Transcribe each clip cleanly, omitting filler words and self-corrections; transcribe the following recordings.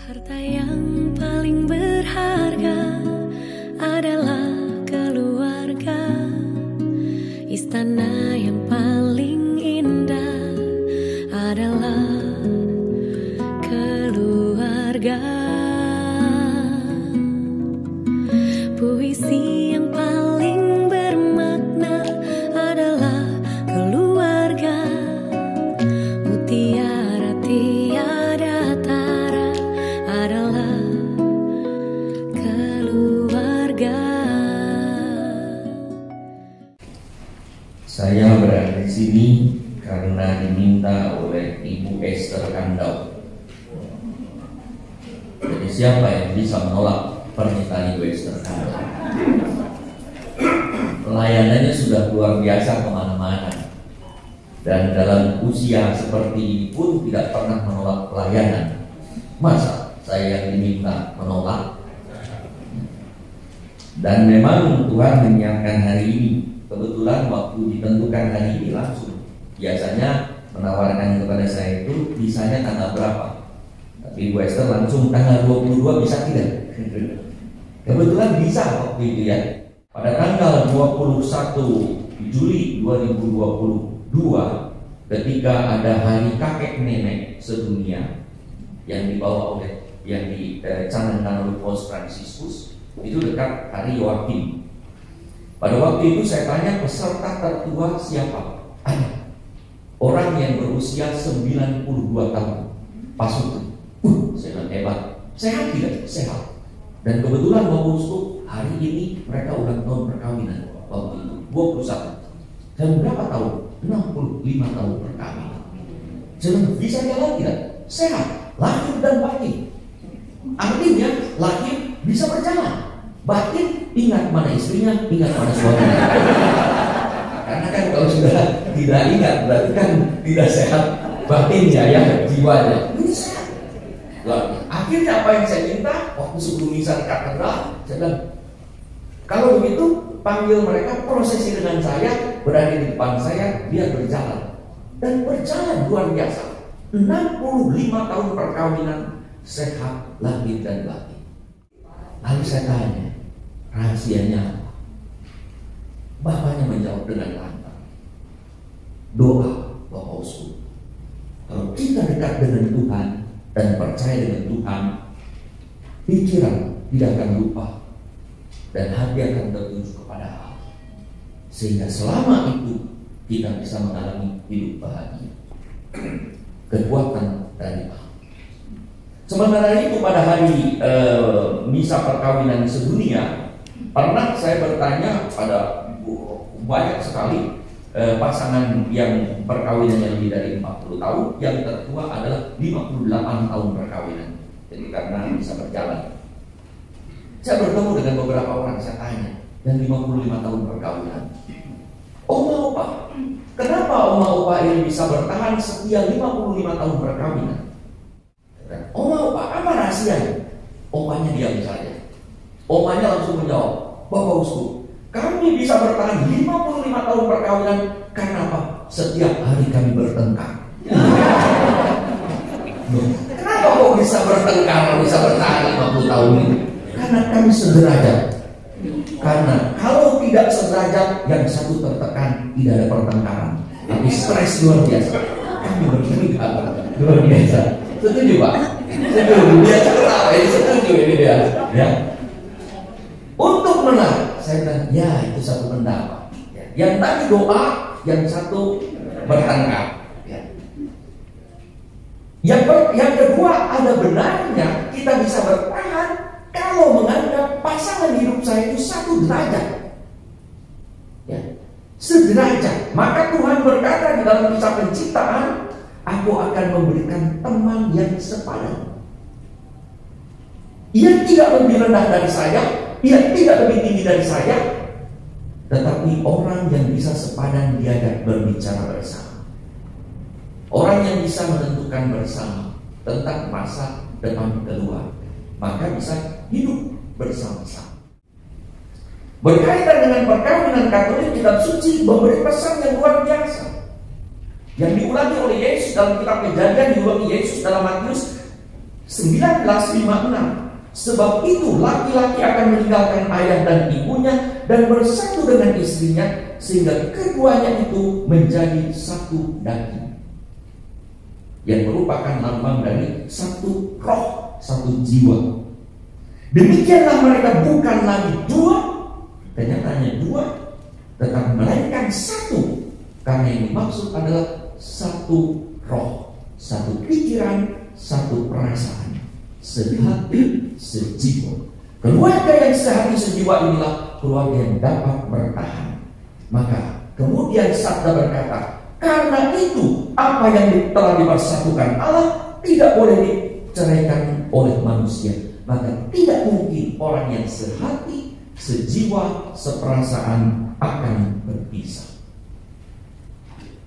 Harta yang paling berharga adalah keluarga. Istana yang paling indah adalah keluarga. Puisi yang paling bermakna adalah keluarga. Mutiara tiada tara adalah keluarga. Saya berada di sini karena diminta oleh Ibu Esther Kandau. Jadi siapa yang bisa menolak permintaan Ibu Esther Kandau? Pelayanannya sudah luar biasa kemana-mana, dan dalam usia seperti ini pun tidak pernah menolak pelayanan. Masa saya yang diminta menolak? Dan memang Tuhan menyiapkan hari ini. Kebetulan waktu ditentukan hari ini langsung. Biasanya menawarkan kepada saya itu bisanya tanggal berapa, tapi Ibu Esther langsung tanggal 22 bisa tidak? Kebetulan bisa waktu itu ya. Pada tanggal 21 Juli 2022, ketika ada hari kakek nenek sedunia yang dibawa oleh yang dicanangkan oleh Paus Fransiskus, itu dekat hari Yoakim. Pada waktu itu saya tanya peserta tertua siapa? Ada orang yang berusia 92 tahun. Pas itu, saya bilang hebat. Sehat tidak? Sehat. Dan kebetulan bosku hari ini mereka ulang tahun perkawinan. Waktu itu 21. Dan berapa tahun? 65 tahun perkawinan. Saya bilang bisa jalan tidak? Sehat, lahir dan batin. Artinya lahir bisa berjalan, batin ingat mana istrinya, ingat mana suaminya. Karena kan kalau sudah tidak ingat berarti kan tidak sehat batinnya ya, jiwanya. Ini sehat. Akhirnya apa yang saya minta waktu sebelum misa di katedral, saya bilang kalau begitu panggil mereka prosesi dengan saya, berada di depan saya, dia berjalan. Dan berjalan luar biasa. 65 tahun perkawinan, sehat lahir dan batin. Lalu saya tanya, rahasianya apa? Bapaknya menjawab dengan lantang, doa Bapak Uskup. Kalau kita dekat dengan Tuhan dan percaya dengan Tuhan, pikiran tidak akan lupa dan hati akan tertuju kepada Allah, sehingga selama itu kita bisa mengalami hidup bahagia. Kekuatan dari Allah. Sementara itu pada hari misa perkawinan sedunia, pernah saya bertanya pada banyak sekali pasangan yang perkawinannya lebih dari 40 tahun, yang tertua adalah 58 tahun perkawinan. Jadi karena bisa berjalan. Saya bertemu dengan beberapa orang, saya tanya, yang 55 tahun perkawinan. Oma opa, kenapa oma opa ini bisa bertahan setia 55 tahun perkawinan? Oma opa, apa rahasianya? Opanya diam saja. Omanya langsung menjawab, Bapak Uskup, kami bisa bertahan 55 tahun perkawinan karena apa? Setiap hari kami bertengkar. Kenapa kok bisa bertengkar, bisa bertahan 50 tahun ini? Karena kami sederajat. Karena kalau tidak sederajat, yang satu tertekan, tidak ada pertengkaran, tapi stres luar biasa. Kami bertengkar luar biasa. Setuju Pak? Setuju. Dia ketawa, ini setuju ini dia. Ya. Untuk menang, saya bilang, ya itu satu pendapat. Ya. Yang tadi doa, yang satu bertengkar. Ya. Yang kedua, ada benarnya kita bisa bertahan kalau menganggap pasangan hidup saya itu satu derajat. Ya. Sederajat. Maka Tuhan berkata di dalam kisah penciptaan, aku akan memberikan teman yang sepadan. Ia tidak lebih rendah dari saya, ia tidak lebih tinggi dari saya, tetapi orang yang bisa sepadan diajak berbicara bersama. Orang yang bisa menentukan bersama tentang masa depan keluarga, maka bisa hidup bersama-sama. Berkaitan dengan perkawinan Katolik, kitab suci memberi pesan yang luar biasa, yang diulangi oleh Yesus dalam kitab Kejadian, diulangi Yesus dalam Matius 19:56. Sebab itu laki-laki akan meninggalkan ayah dan ibunya dan bersatu dengan istrinya, sehingga keduanya itu menjadi satu daging, yang merupakan lambang dari satu roh, satu jiwa. Demikianlah mereka bukan lagi dua, kenyataannya dua, tetapi melainkan satu, karena yang dimaksud adalah satu roh, satu pikiran, satu perasaan, sehati sejiwa. Keluarga yang sehati sejiwa inilah keluarga yang dapat bertahan. Maka kemudian sabda berkata, karena itu apa yang telah dipersatukan Allah tidak boleh diceraikan oleh manusia. Maka tidak mungkin orang yang sehati, sejiwa, seperasaan akan berpisah.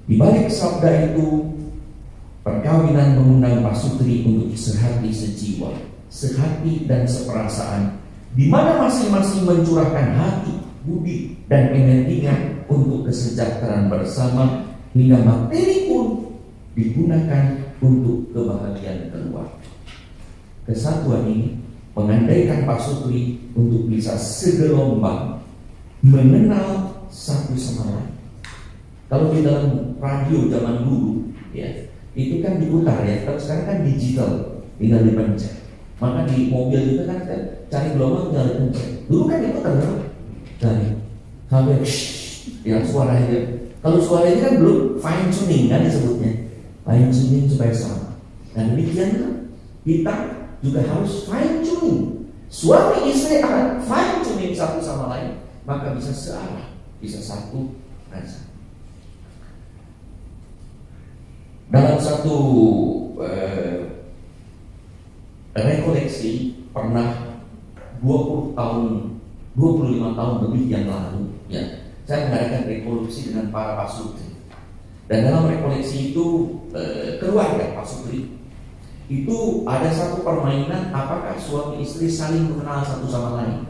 Di balik sabda itu, perkawinan mengundang pasutri untuk sehati sejiwa, sehati dan seperasaan, di mana masing-masing mencurahkan hati, budi, dan energinya untuk kesejahteraan bersama, hingga materi pun digunakan untuk kebahagiaan keluarga. Kesatuan ini mengandaikan pasutri untuk bisa segelombang, mengenal satu sama lain. Kalau di dalam radio zaman dulu, ya, itu kan diputar ya, tapi sekarang kan digital, tinggal dipencet. Maka di mobil itu kan cari gelombang tinggal dipencet. Dulu kan diputar kan, cari sampai ya suaranya. Kalau suara ini kan belum fine tuning kan disebutnya, fine tuning supaya sama. Dan demikian kan kita juga harus fine tuning. Suami istri akan fine tuning satu sama lain, maka bisa searah, bisa satu rasa. Dalam satu rekoleksi pernah 25 tahun lebih yang lalu, ya, saya mengadakan rekoleksi dengan para pasutri. Dan dalam rekoleksi itu keluarga pasutri itu ada satu permainan, apakah suami istri saling mengenal satu sama lain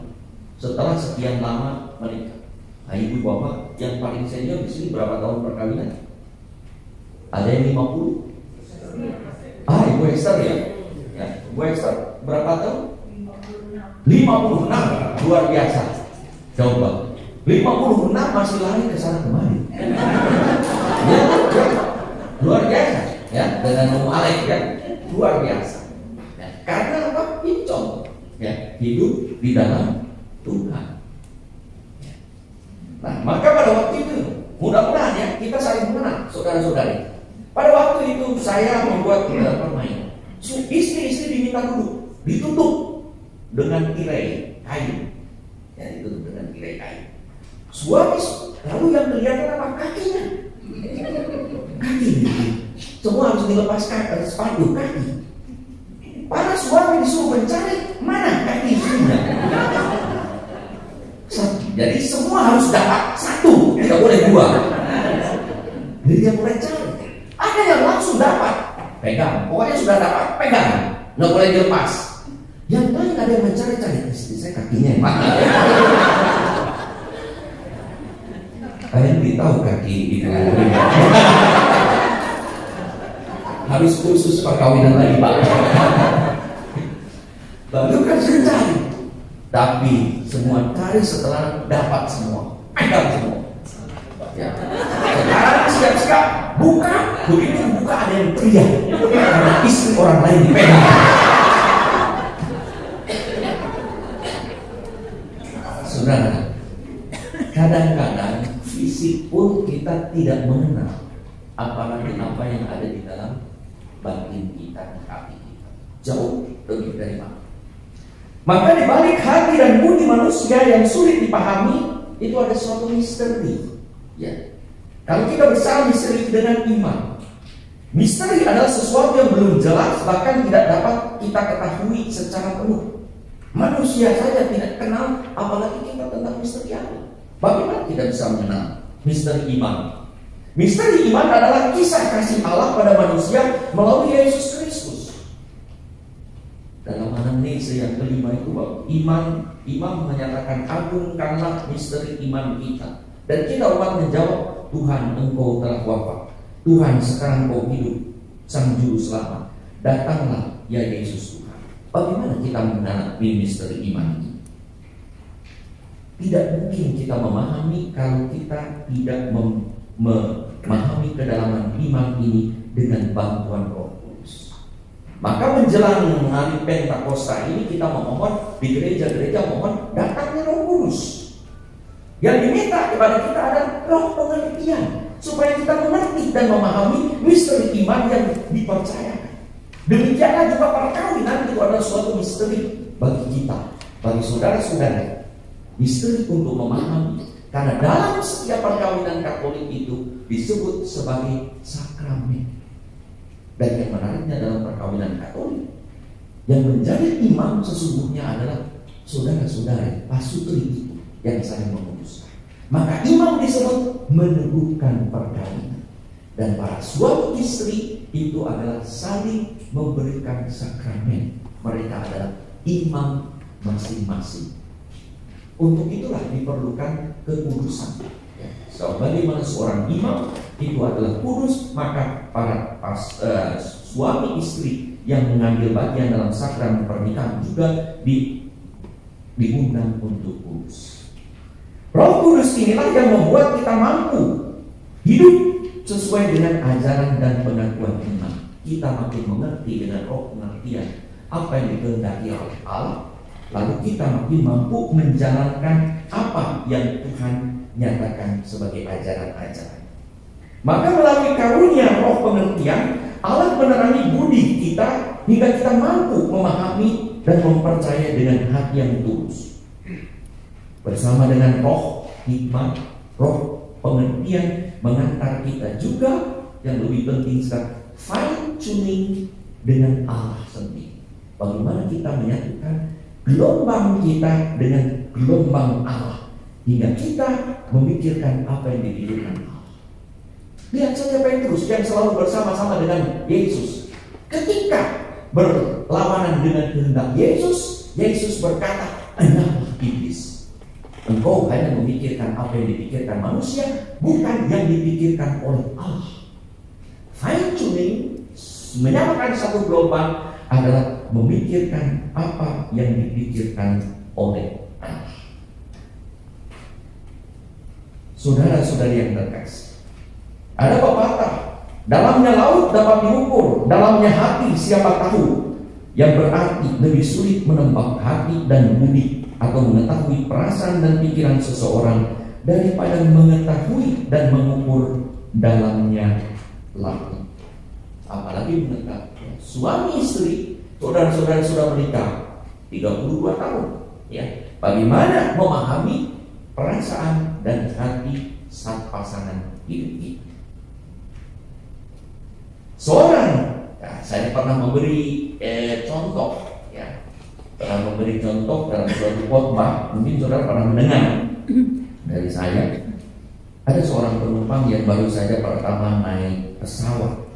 setelah sekian lama menikah. Nah, ibu bapak yang paling senior di sini berapa tahun perkawinan? Ada yang 50? Ibu Esther ya? Ya, Ibu Esther berapa tahun? 56. Luar biasa. Coba 56 masih lari ke sana kemari. Ya, luar biasa ya, dengan Alek kan luar biasa. Ya, karena apa? Ini contoh ya, hidup di dalam Tuhan. Nah, maka pada waktu itu mudah-mudahan ya kita saling mengenal, saudara-saudari. Pada waktu itu saya membuat permainan. Istri-istri diminta duduk, ditutup dengan tirai kayu. Ya, ditutup dengan tirai kayu. Suami lalu yang kelihatan apa? Kakinya. Kaki. Semua harus dilepaskan sepatu kaki. Para suami disuruh mencari mana kaki istrinya. Jadi semua harus dapat satu, tidak boleh dua. Jadi dia mulai cari. Ada yang langsung dapat, pegang. Pokoknya sudah dapat, pegang. Nggak boleh dilepas. Yang lain ada yang mencari-cari. Istri saya kakinya yang mana? Kalian beritahu kaki itu. Harus khusus perkawinan lagi, Pak. Lalu kan saya cari. Tapi semua cari setelah dapat semua, pegang semua. Ya. Sekarang siap-siap buka, begitu buka ada yang teriak karena istri orang lain dipegang. Saudara, kadang-kadang fisik pun kita tidak mengenal, apalagi apa yang ada di dalam batin kita, di hati kita. Jauh lebih dari mana. Maka di balik hati dan budi manusia yang sulit dipahami, itu ada suatu misteri. Ya. Kalau kita bicara misteri dengan iman, misteri adalah sesuatu yang belum jelas, bahkan tidak dapat kita ketahui secara penuh. Manusia saja tidak kenal, apalagi kita tentang misteri Allah. Bagaimana kita bisa mengenal misteri iman? Misteri iman adalah kisah kasih Allah pada manusia melalui Yesus Kristus. Dalam anamnesa yang kelima itu, imam menyatakan agungkanlah misteri iman kita. Dan kita umat menjawab, Tuhan engkau telah wafat, Tuhan sekarang engkau hidup, Sang Juru Selamat, datanglah ya Yesus Tuhan. Bagaimana kita menghadapi misteri iman ini? Tidak mungkin kita memahami kalau kita tidak memahami kedalaman iman ini dengan bantuan Roh Kudus. Maka menjelang hari Pentakosta ini kita memohon di gereja-gereja, mohon datangnya Roh Kudus. Yang diminta kepada kita adalah roh pengertian, supaya kita mengerti dan memahami misteri iman yang dipercayakan. Demikianlah juga perkawinan itu adalah suatu misteri bagi kita, bagi saudara-saudara. Misteri untuk memahami, karena dalam setiap perkawinan Katolik itu disebut sebagai sakramen. Dan yang menariknya dalam perkawinan Katolik, yang menjadi imam sesungguhnya adalah saudara-saudara, pasutri itu yang saling memutuskan. Maka imam disebut meneguhkan perkawinan. Dan para suami istri itu adalah saling memberikan sakramen. Mereka adalah imam masing-masing. Untuk itulah diperlukan kekudusan. Sebagaimana seorang imam itu adalah kudus, maka para suami istri yang mengambil bagian dalam sakramen pernikahan juga diundang untuk kudus. Roh Kudus inilah yang membuat kita mampu hidup sesuai dengan ajaran dan pengakuan iman. Kita makin mengerti dengan roh pengertian apa yang dikehendaki oleh Allah. Lalu kita makin mampu menjalankan apa yang Tuhan nyatakan sebagai ajaran-ajaran. Maka melalui karunia roh pengertian, Allah menerangi budi kita hingga kita mampu memahami dan mempercaya dengan hati yang tulus. Bersama dengan roh hikmat, roh pengertian mengantar kita juga yang lebih penting sekarang, fine tuning dengan Allah sendiri. Bagaimana kita menyatukan gelombang kita dengan gelombang Allah hingga kita memikirkan apa yang dipikirkan Allah. Lihat saja Petrus yang selalu bersama-sama dengan Yesus. Ketika berlawanan dengan kehendak Yesus, Yesus berkata, "Enyahlah iblis. Engkau hanya memikirkan apa yang dipikirkan manusia, bukan yang dipikirkan oleh Allah." Fine tuning, menyamakan satu gelombang adalah memikirkan apa yang dipikirkan oleh Allah. Saudara-saudari yang terkasih, ada pepatah, dalamnya laut dapat diukur, dalamnya hati siapa tahu, yang berarti lebih sulit menebak hati dan budi atau mengetahui perasaan dan pikiran seseorang daripada mengetahui dan mengukur dalamnya laut. Apalagi mengetahui suami istri, saudara-saudara sudah menikah 32 tahun, ya. Bagaimana memahami perasaan dan hati sang pasangan hidup kita? Saya pernah memberi contoh, ya. Pernah memberi contoh dalam suatu khotbah, mungkin saudara pernah mendengar dari saya. Ada seorang penumpang yang baru saja pertama naik pesawat.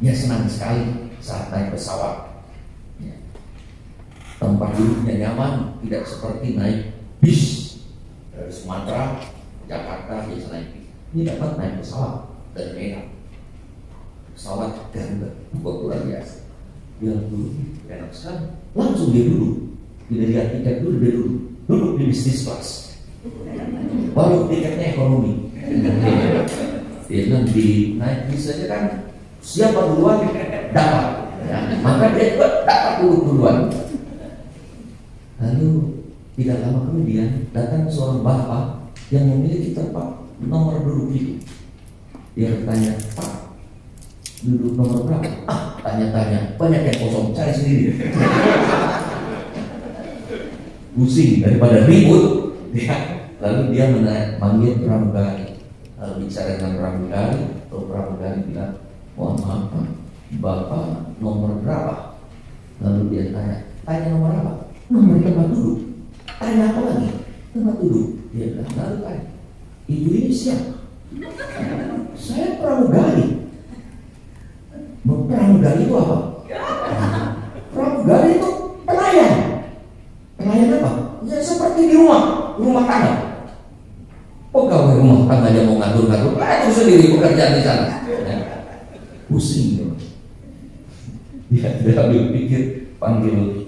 Dia senang sekali saat naik pesawat. Tempat duduknya nyaman, tidak seperti naik bis dari Sumatera ke Jakarta biasa naik bis. Ini dapat naik pesawat dari Medan. Pesawat Garuda, luar biasa. Dia duduk, enak sekali. Langsung dia duduk. Tidak lihat tiket dulu, dia duduk di bisnis kelas. Baru tiketnya ekonomi. Dia bilang di naik bis saja kan, siapa duluan dapat, ya. Maka dia juga dapat duluan. Lalu tidak lama kemudian datang seorang bapak yang memiliki tempat nomor duduk itu. Dia bertanya, "Pak, duduk nomor berapa?" Tanya-tanya, banyak yang kosong, cari sendiri. Pusing daripada ribut, ya. Lalu dia manggil pramugari. Lalu bicara dengan pramugari, lalu pramugari bilang, "Mohon maaf Pak, Bapak nomor berapa?" Lalu dia tanya nomor apa? "Nomor tempat duduk." Tanya apa lagi? Tempat duduk. Dia bilang, lalu tanya, "Ibu ini siapa?" "Saya pramugari." Pramugari itu apa? Pramugari itu pelayan. Pelayan apa? Ya seperti di rumah tangga. Pegawai rumah tangga aja mau ngatur-ngatur, itu sendiri pekerjaan di sana. Pusing. Dia tidak habis pikir, panggil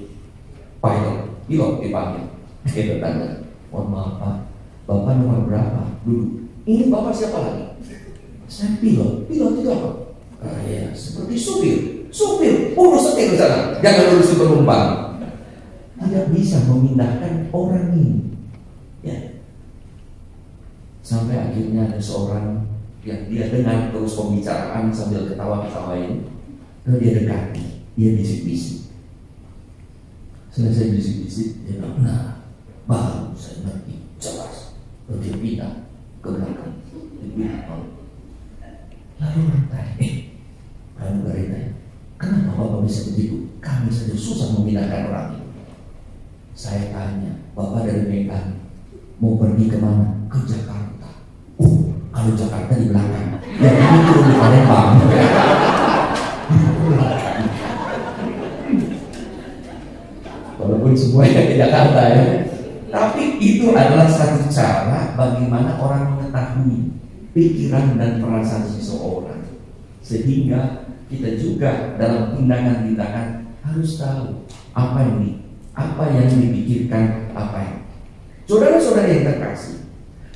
pilot dipanggil. Gitu tanda. Mohon maaf Pak, Bapak nomor berapa? Dulu. Ini Bapak siapa lagi? Saya pilot. Pilot itu apa? Ya, seperti supir. Supir, urus setir ke sana. Jangan urusin penumpang. Tidak bisa memindahkan orang ini. Ya. Sampai akhirnya ada seorang yang dia dengar terus pembicaraan sambil ketawa-ketawain. Lalu dia dekati, dia bisik-bisik. Selesai bisik-bisik, dia bilang, nah, baru saya ngerti jelas. Lalu dia pindah ke belakang. Lalu orang tanya, kamu berita, kenapa Bapak bisa begitu? Kami saja susah memindahkan orang ini. Saya tanya, Bapak dari Medan mau pergi kemana? Ke Jakarta. Kalau Jakarta di belakang, ya ini turun di Palembang. Walaupun semuanya ke Jakarta ya, tapi itu adalah satu cara bagaimana orang mengetahui pikiran dan perasaan seseorang, sehingga kita juga dalam tindakan-tindakan harus tahu apa yang dipikirkan apa yang. Saudara-saudara yang terkasih,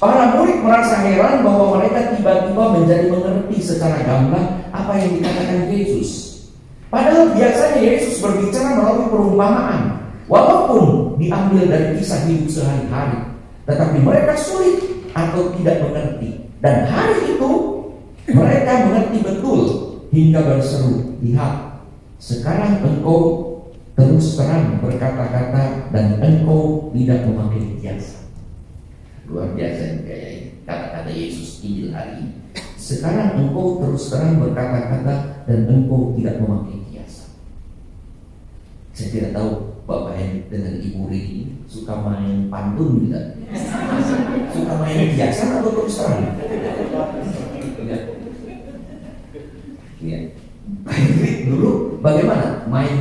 para murid merasa heran bahwa mereka tiba-tiba menjadi mengerti secara gamblang apa yang dikatakan Yesus. Padahal biasanya Yesus berbicara melalui perumpamaan, walaupun diambil dari kisah hidup sehari-hari, tetapi mereka sulit atau tidak mengerti. Dan hari itu mereka mengerti betul hingga berseru, lihat, sekarang engkau terus terang berkata-kata dan engkau tidak memakai kiasan. Luar biasa kayak ini kata-kata Yesus Injil hari ini. Sekarang engkau terus terang berkata-kata dan engkau tidak memakai kiasan. Saya tidak tahu Bapak yang dengan Ibu Rini suka main pantun tidak? Suka main kiasan atau terus terang? Ya. Dulu bagaimana? Main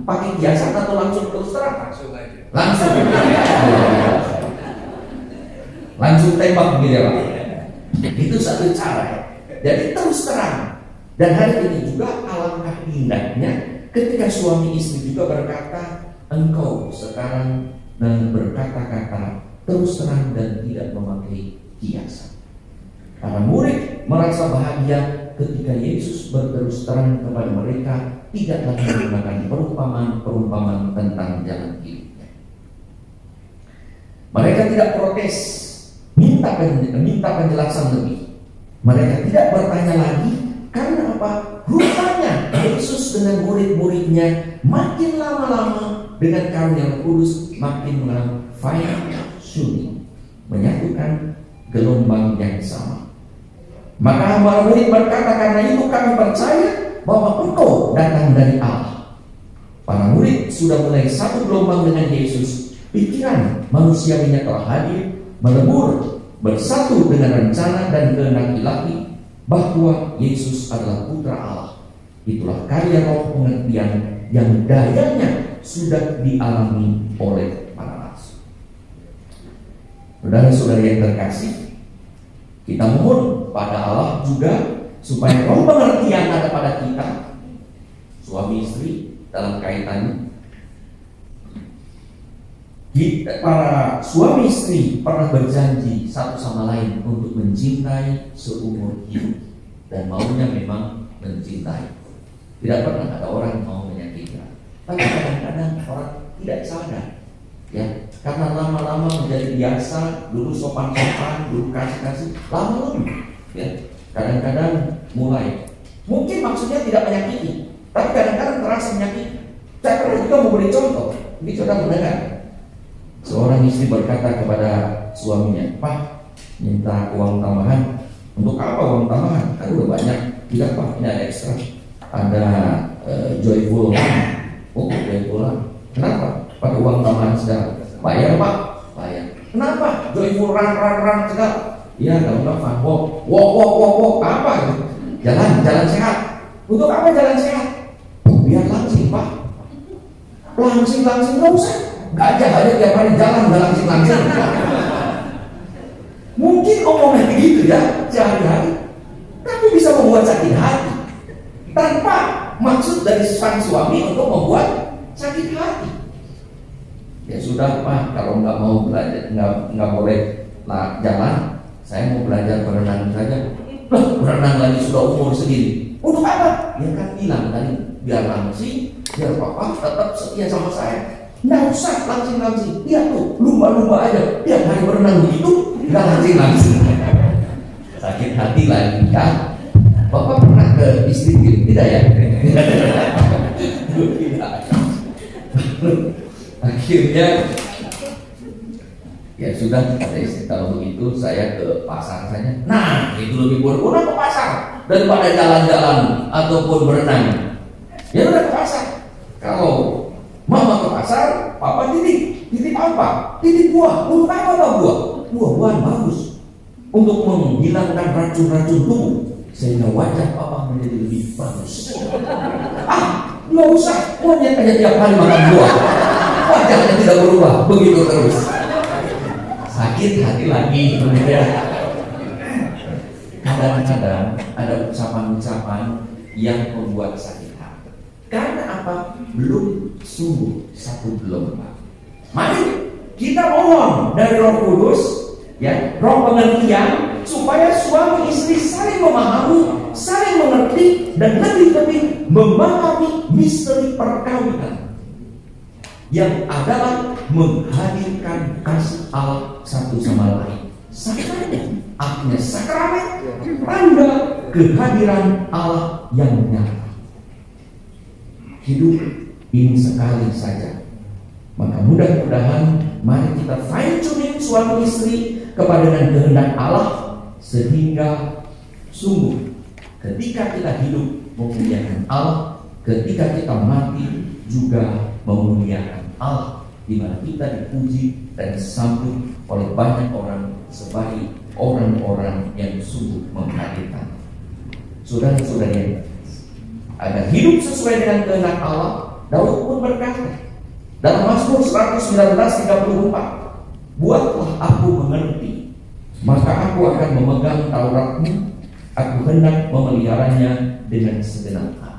pakai kiasan atau langsung terus terang? Langsung. Langsung tembak begitu ya Pak. Itu satu cara. Jadi terus terang. Dan hari ini juga alangkah indahnya ketika suami istri juga berkata, engkau sekarang berkata-kata terus terang dan tidak memakai kiasan. Para murid merasa bahagia ketika Yesus berterus terang kepada mereka, tidak lagi menggunakan perumpamaan tentang jalan hidupnya. Mereka tidak protes, minta penjelasan lebih. Mereka tidak bertanya lagi, karena apa? Rupanya Yesus dengan murid-muridnya makin lama-lama dengan karunia Roh Kudus makin mengalami fine tuning, menyatukan gelombang yang sama. Maka para murid berkata, karena itu kami percaya bahwa engkau datang dari Allah. Para murid sudah mulai satu gelombang dengan Yesus. Pikiran manusiawinya telah hadir, melebur, bersatu dengan rencana dan kehendak ilahi bahwa Yesus adalah Putra Allah. Itulah karya roh pengertian yang dayanya sudah dialami oleh para rasul. Saudara-saudara yang terkasih, kita mohon pada Allah juga supaya roh pengertian ada pada kita, suami istri dalam kaitannya. Para suami istri pernah berjanji satu sama lain untuk mencintai seumur hidup dan maunya memang mencintai. Tidak pernah ada orang yang mau menyakiti. Tapi kadang-kadang orang tidak sadar, ya, karena lama-lama menjadi biasa, dulu sopan-sopan, dulu kasih-kasih, lama-lama, ya, kadang-kadang mulai. Mungkin maksudnya tidak menyakiti, tapi kadang-kadang terasa menyakiti. Saya pernah juga memberi contoh. Ini sudah mendengar. Seorang istri berkata kepada suaminya, Pak, minta uang tambahan. Untuk apa uang tambahan? Kan udah banyak. Tidak Pak, ini ada ekstra. Ada joyful. Oh, joyful. Kenapa? Pada uang tambahan segala. Bayar Pak, bayar. Kenapa? Joyful run segala. Iya, kalau nggak Pak, walk. Apa itu? Jalan sehat. Untuk apa jalan sehat? Biar langsing Pak. Langsing nggak usah. Gajah aja tiap hari jalan langsing. Mungkin omongan begitu ya sehari-hari, tapi bisa membuat sakit hati tanpa maksud dari sang suami untuk membuat sakit sakit hati. Ya sudah Pak, kalau nggak mau belajar, nggak boleh jalan, saya mau belajar berenang saja. Loh, berenang lagi sudah umur segini. Untuk apa? Ya kan bilang tadi, biar langsing, biar Papa tetap setia sama saya. Nggak usah langsing-langsing. Lihat tuh, lumba-lumba aja. Tiap hari berenang begitu, nggak langsing-langsing. Sakit hati lagi kan? Bapak pernah ke istri tidak ya? Tidak. Akhirnya ya sudah, kata istri, kalau begitu saya ke pasar saja. Nah, itu lebih berguna ke pasar daripada jalan-jalan ataupun berenang. Ya udah ke pasar. Kalau mama ke pasar, papa titip apa? Titip buah. Untuk apa buah? Buah-buahan bagus untuk menghilangkan racun-racun tubuh sehingga wajah papa menjadi lebih bagus. Nggak usah, monyet aja tiap hari makan buah, wajahnya tidak berubah, begitu terus. Sakit hati lagi, ya. Kadang-kadang ada ucapan-ucapan yang membuat sakit hati. Karena apa? Belum sungguh satu gelombang. Mari kita mohon dari Roh Kudus, ya, roh pengertian, supaya suami istri saling memahami, saling mengerti, dan lebih-lebih memahami misteri perkawinan yang adalah menghadirkan kasih Allah satu sama lain. Sakramen, artinya sakramen, tanda kehadiran Allah yang nyata. Hidup ini sekali saja, maka mudah-mudahan mari kita fine tuning suami istri kepada kehendak Allah, sehingga sungguh ketika kita hidup memuliakan Allah, ketika kita mati juga memuliakan Allah, di mana kita dipuji dan disambut oleh banyak orang sebagai orang-orang yang sungguh menghadirkan. Saudara-saudari, agar hidup sesuai dengan kehendak Allah, Daud pun berkata dalam Mazmur 119:34, buatlah aku mengerti, maka aku akan memegang Tauratmu, aku hendak memeliharanya dengan segenap hati.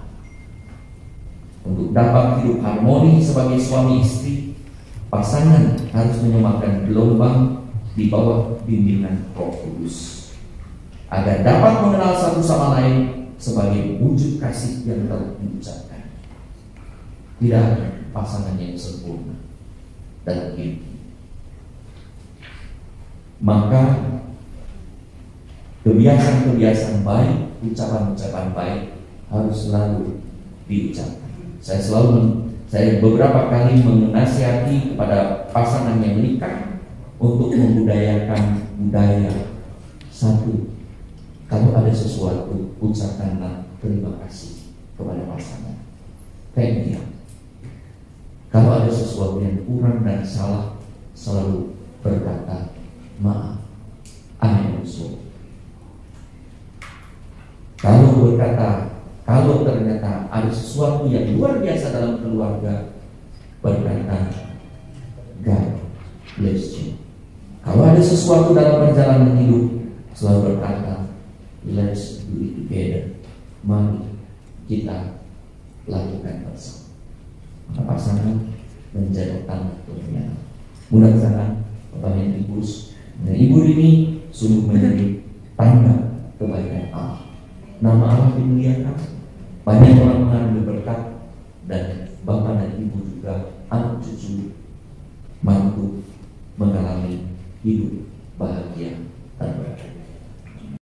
Untuk dapat hidup harmoni sebagai suami istri, pasangan harus menyemakan gelombang di bawah bimbingan Roh Kudus, agar dapat mengenal satu sama lain sebagai wujud kasih yang telah diucapkan. Tidak ada pasangan yang sempurna dalam hidup. Maka kebiasaan-kebiasaan baik, ucapan-ucapan baik harus selalu diucapkan. Saya beberapa kali menasihati kepada pasangan yang menikah untuk membudayakan budaya satu. Kalau ada sesuatu, ucapkanlah terima kasih kepada pasangan. Thank you. Kalau ada sesuatu yang kurang dan salah, selalu berkata maaf, I am sorry. Kalau ternyata ada sesuatu yang luar biasa dalam keluarga, berkata God bless you. Kalau ada sesuatu dalam perjalanan hidup, selalu berkata let's do it together. Mari kita lakukan bersama. Maka pasangan menjaga tanah Tuhan. Mudah-mudahan Bapak yang Ibu dan Ibu ini sungguh menjadi tanda kebaikan Allah. Nama Allah dimuliakan, banyak orang mengambil berkat, dan Bapak dan Ibu juga anak cucu mantu mengalami hidup bahagia